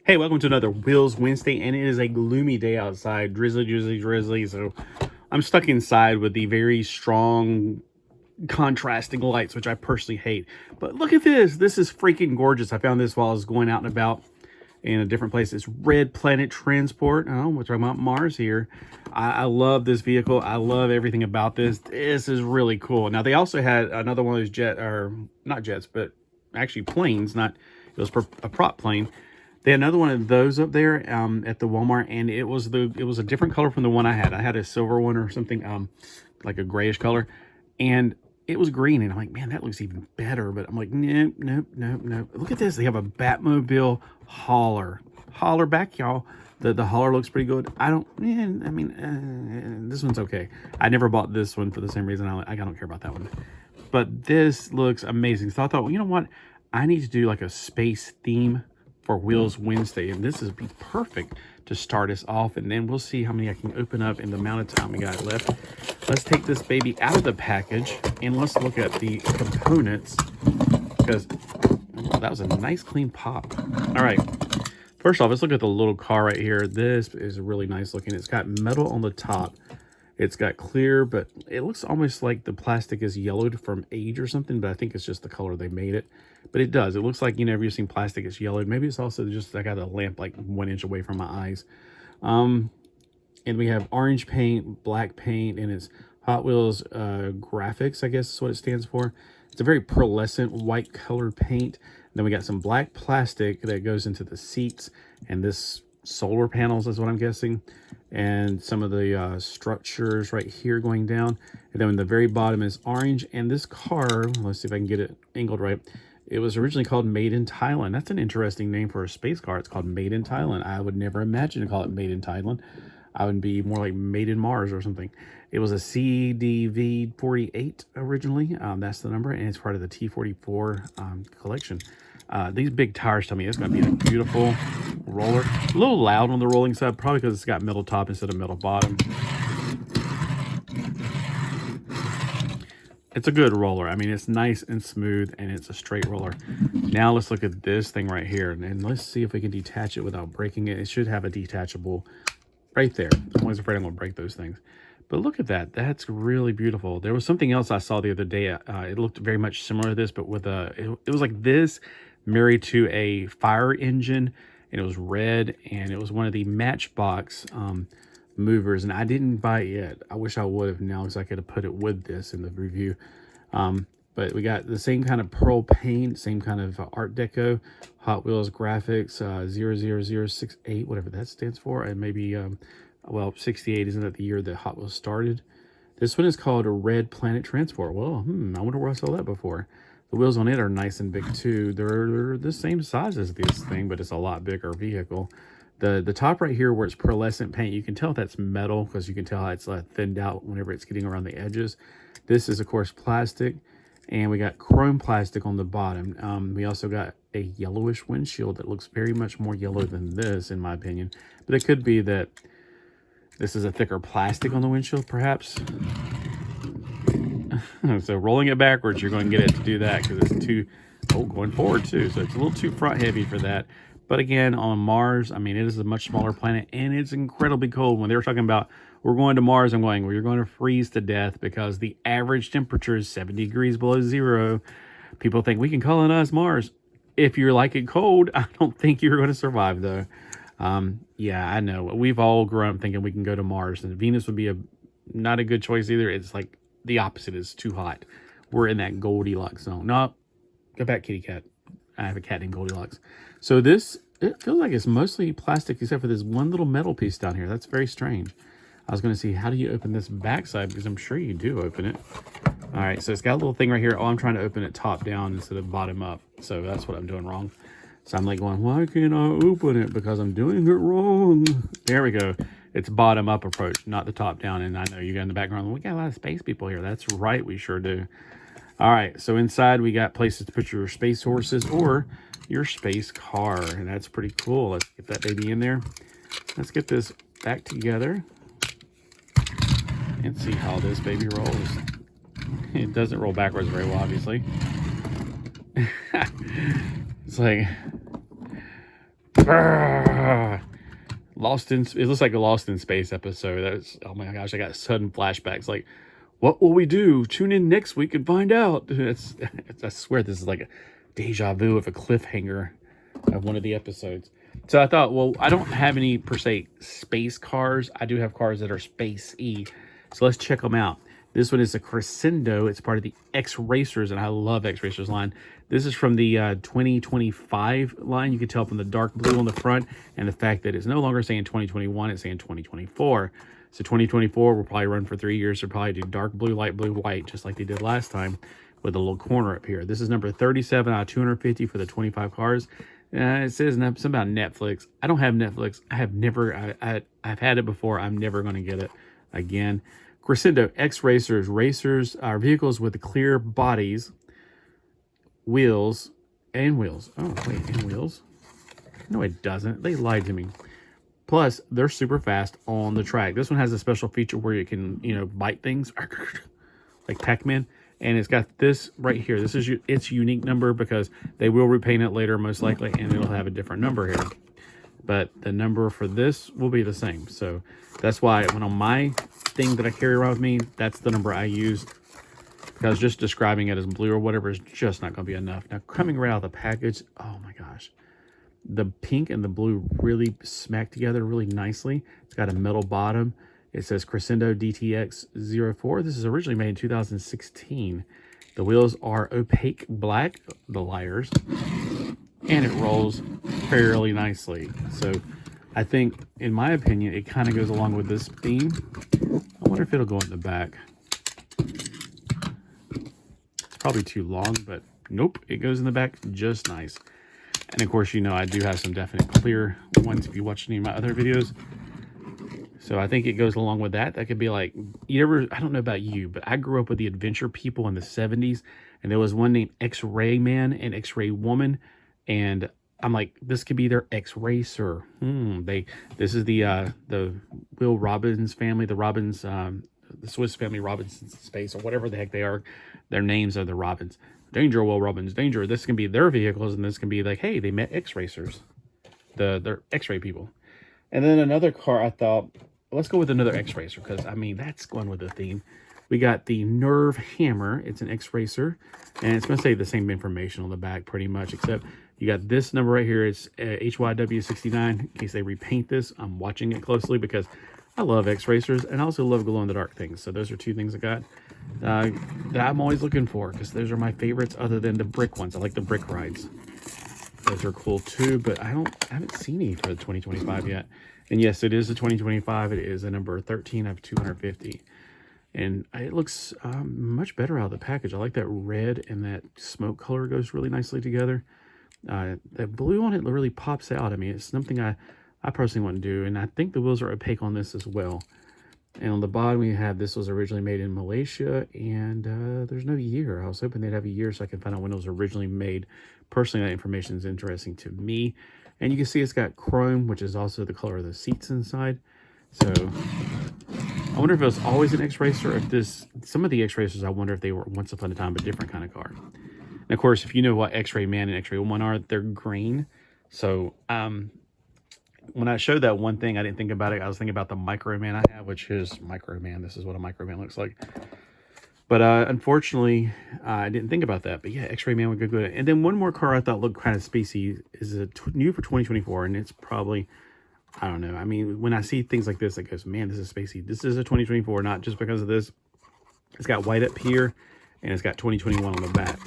Hey, welcome to another Wheels Wednesday, and it is a gloomy day outside. Drizzly. So I'm stuck inside with the very strong contrasting lights, which I personally hate. But look at this. This is freaking gorgeous. I found this while I was going out and about in a different place. It's Red Planet Transport. Oh, we're talking about Mars here. I love this vehicle. I love everything about this. This is really cool. Now, they also had another one of those not jets, but actually planes. It was a prop plane. They had another one of those up there at the Walmart, and it was a different color from the one I had. I had a silver one or something, like a grayish color, and it was green. And I'm like, man, that looks even better. But I'm like, nope. Look at this. They have a Batmobile hauler. Holler back, y'all. The hauler looks pretty good. This one's okay. I never bought this one for the same reason. I don't care about that one. But this looks amazing. So I thought, well, you know what? I need to do like a space theme for Wheels Wednesday, and this is be perfect to start us off, and then we'll see how many I can open up in the amount of time we got left. Let's take this baby out of the package and let's look at the components, because that was a nice clean pop. All right, first off, let's look at the little car right here. This is really nice looking. It's got metal on the top. It's got clear, but it looks almost like the plastic is yellowed from age or something, but I think it's just the color they made it. But it does. It looks like, if you've seen plastic, it's yellowed. Maybe it's also just, I got a lamp like 1 inch away from my eyes. And we have orange paint, black paint, and it's Hot Wheels graphics, I guess is what it stands for. It's a very pearlescent white colored paint. And then we got some black plastic that goes into the seats, and this solar panels is what I'm guessing, and some of the structures right here going down, and then in the very bottom is orange. And this car, let's see if I can get it angled right, it was originally called Made in Thailand. That's an interesting name for a space car. It's called Made in Thailand. I would never imagine to call it Made in Thailand. I would be more like Made in Mars or something. It was a CDV48 originally. That's the number, and it's part of the T44 collection. These big tires tell me it's going to be a beautiful roller. A little loud on the rolling side, probably because it's got metal top instead of metal bottom. It's a good roller. I mean, it's nice and smooth, and it's a straight roller. Now let's look at this thing right here, and let's see if we can detach it without breaking it. It should have a detachable right there. I'm always afraid I'm going to break those things. But look at that. That's really beautiful. There was something else I saw the other day. It looked very much similar to this, but with it was like this married to a fire engine, and it was red, and it was one of the Matchbox movers, and I didn't buy it yet. I wish I would have now, because I could have put it with this in the review. But we got the same kind of pearl paint, same kind of Art Deco, Hot Wheels graphics, 00068, whatever that stands for, and maybe, well, 68, isn't that the year that Hot Wheels started? This one is called a Red Planet Transport. Well, I wonder where I saw that before. The wheels on it are nice and big too. They're the same size as this thing, but it's a lot bigger vehicle. The top right here where it's pearlescent paint, you can tell that's metal, because you can tell how it's thinned out whenever it's getting around the edges. This is, of course, plastic, and we got chrome plastic on the bottom. We also got a yellowish windshield that looks very much more yellow than this, in my opinion. But it could be that this is a thicker plastic on the windshield, perhaps. So rolling it backwards, you're going to get it to do that, because it's too, going forward too. So it's a little too front heavy for that. But again, on Mars, I mean, it is a much smaller planet, and it's incredibly cold. When they were talking about, we're going to Mars, I'm going, well, you're going to freeze to death, because the average temperature is 70 degrees below zero. People think we can colonize Mars. If you're like it cold, I don't think you're going to survive, though. Yeah, I know. We've all grown up thinking we can go to Mars, and Venus would be not a good choice either. It's like the opposite, is too hot. We're in that Goldilocks zone. No, go back, kitty cat. I have a cat named Goldilocks. So this, it feels like it's mostly plastic except for this one little metal piece down here. That's very strange. I was going to see, how do you open this backside? Because I'm sure you do open it. All right, so it's got a little thing right here. Oh, I'm trying to open it top down instead of bottom up. So that's what I'm doing wrong. So I'm like going, why can't I open it? Because I'm doing it wrong. There we go. It's bottom up approach, not the top down. And I know you got in the background, we got a lot of space people here. That's right, we sure do. All right, so inside we got places to put your space horses or your space car, and that's pretty cool. Let's get that baby in there. Let's get this back together and see how this baby rolls. It doesn't roll backwards very well, obviously. It's like Lost in, it looks like a Lost in Space episode. That's, oh my gosh, I got sudden flashbacks. Like, what will we do? Tune in next week and find out. I swear this is like a deja vu of a cliffhanger of one of the episodes. So I thought, well, I don't have any per se space cars. I do have cars that are space-y. So let's check them out. This one is a Crescendo. It's part of the X Racers, and I love X Racers line. This is from the 2025 line. You can tell from the dark blue on the front and the fact that it's no longer saying 2021, it's saying 2024. So 2024 will probably run for 3 years. They'll probably do dark blue, light blue, white, just like they did last time with a little corner up here. This is number 37 out of 250 for the 25 cars. It says something about Netflix. I don't have Netflix. I have never, I've had it before. I'm never going to get it again. Crescendo X Racers. Racers are vehicles with clear bodies, wheels, and wheels. Oh, wait, and wheels? No, it doesn't. They lied to me. Plus, they're super fast on the track. This one has a special feature where you can, you know, bite things like Pac-Man. And it's got this right here. This is its unique number because they will repaint it later, most likely, and it'll have a different number here. But the number for this will be the same. So that's why when on my thing that I carry around with me, that's the number I use. Because just describing it as blue or whatever is just not going to be enough. Now, coming right out of the package, oh my gosh. The pink and the blue really smack together really nicely. It's got a metal bottom. It says Crescendo DTX04. This is originally made in 2016. The wheels are opaque black, the liars, and it rolls fairly nicely. So I think, in my opinion, it kind of goes along with this theme. I wonder if it'll go in the back. It's probably too long, but nope, it goes in the back just nice. And of course, you know, I do have some definite clear ones if you watch any of my other videos. So I think it goes along with that. That could be like, you ever, I don't know about you, but I grew up with the adventure people in the 70s. And there was one named X-Ray Man and X-Ray Woman. And I'm like, this could be their X-Racer. This is the Will Robbins family, the Robbins, the Swiss family Robinson Space, or whatever the heck they are. Their names are the Robbins. Danger, Will Robbins, danger. This can be their vehicles, and this can be like, hey, they met X-Racers. They're X-Ray people. And then another car, I thought, let's go with another X-Racer, because, I mean, that's going with the theme. We got the Nerve Hammer. It's an X-Racer, and it's going to say the same information on the back pretty much, except you got this number right here. It's HYW69. In case they repaint this, I'm watching it closely because I love X-Racers, and I also love glow-in-the-dark things. So those are two things I got that I'm always looking for, because those are my favorites other than the brick ones. I like the brick rides. Those are cool too, but I haven't seen any for the 2025 yet. And yes, it is a 2025. It is a number 13 of 250. And it looks much better out of the package. I like that red and that smoke color goes really nicely together. The blue on it really pops out. I mean, it's something I personally want to do. And I think the wheels are opaque on this as well. And on the bottom, we have, this was originally made in Malaysia, and there's no year. I was hoping they'd have a year so I can find out when it was originally made. Personally, that information is interesting to me. And you can see it's got chrome, which is also the color of the seats inside. So I wonder if it was always an X-Racer, or if some of the X-Racers, I wonder if they were once upon a time a different kind of car. And of course, if you know what X-Ray Man and X-Ray Woman are, they're green. So when I showed that one thing, I didn't think about it. I was thinking about the Micro Man I have, which is Micro Man. This is what a Micro Man looks like. But unfortunately, I didn't think about that. But yeah, X-Ray Man would go good. And then one more car I thought looked kind of spacey is new for 2024. And it's probably, I don't know. I mean, when I see things like this, it goes, man, this is spacey. This is a 2024, not just because of this. It's got white up here, and it's got 2021 on the back.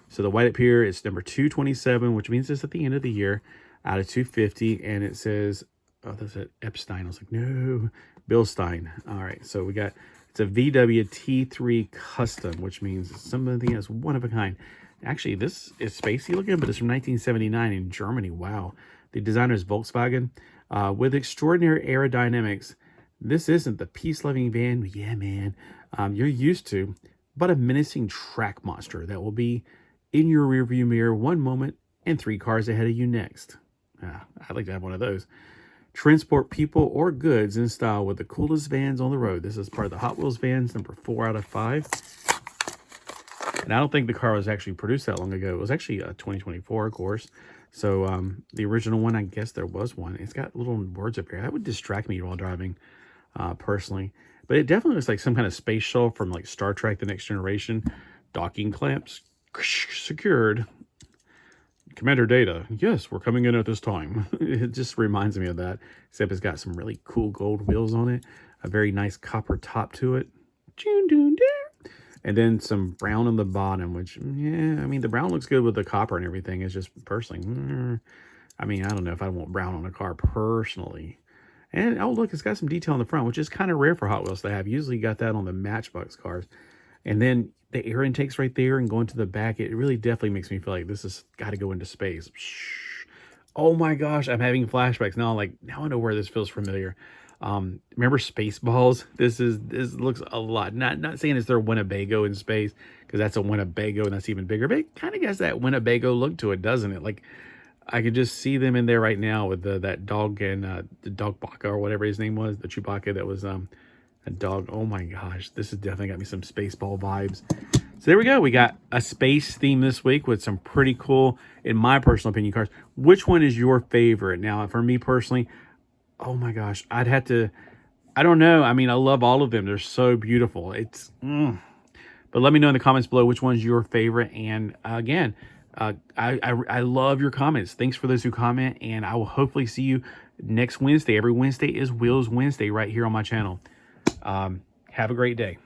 So the white up here is number 227, which means it's at the end of the year, out of 250. And it says, oh, that's at Epstein. I was like, no, Bill Stein. All right, so we got, it's a VW T3 Custom, which means something that's one of a kind. Actually, this is spacey looking, but it's from 1979 in Germany. Wow. The designer is Volkswagen. With extraordinary aerodynamics, this isn't the peace-loving van, yeah, man, you're used to, but a menacing track monster that will be in your rearview mirror one moment and 3 cars ahead of you next. I'd like to have one of those. Transport people or goods in style with the coolest vans on the road. This is part of the Hot Wheels vans, number 4 out of 5. And I don't think the car was actually produced that long ago. It was actually 2024, of course. So the original one, I guess there was one. It's got little words up here. That would distract me while driving, personally. But it definitely looks like some kind of space shuttle from like Star Trek: The Next Generation. Docking clamps secured. Commander Data, yes, we're coming in at this time. It just reminds me of that, except it's got some really cool gold wheels on it, a very nice copper top to it, and then some brown on the bottom, which, yeah, I mean, the brown looks good with the copper and everything. It's just personally, I mean, I don't know if I want brown on a car personally. And, oh, look, it's got some detail on the front, which is kind of rare for Hot Wheels to have. Usually you got that on the Matchbox cars. And then the air intakes right there and going to the back, it really definitely makes me feel like this has got to go into space. Oh my gosh, I'm having flashbacks now. Like, now I know where this feels familiar. Remember Spaceballs? This looks a lot. Not saying it's their Winnebago in space, because that's a Winnebago and that's even bigger, but it kind of has that Winnebago look to it, doesn't it? Like, I could just see them in there right now with that dog and the dog boca or whatever his name was, the Chewbacca that was a dog. Oh my gosh, this has definitely got me some Spaceball vibes. So there we go. We got a space theme this week with some pretty cool, in my personal opinion, cars. Which one is your favorite? Now, for me personally, oh my gosh, I'd have to, I don't know. I mean, I love all of them. They're so beautiful. It's, but let me know in the comments below which one's your favorite. And again, I love your comments. Thanks for those who comment, and I will hopefully see you next Wednesday. Every Wednesday is Wheels Wednesday right here on my channel. Have a great day.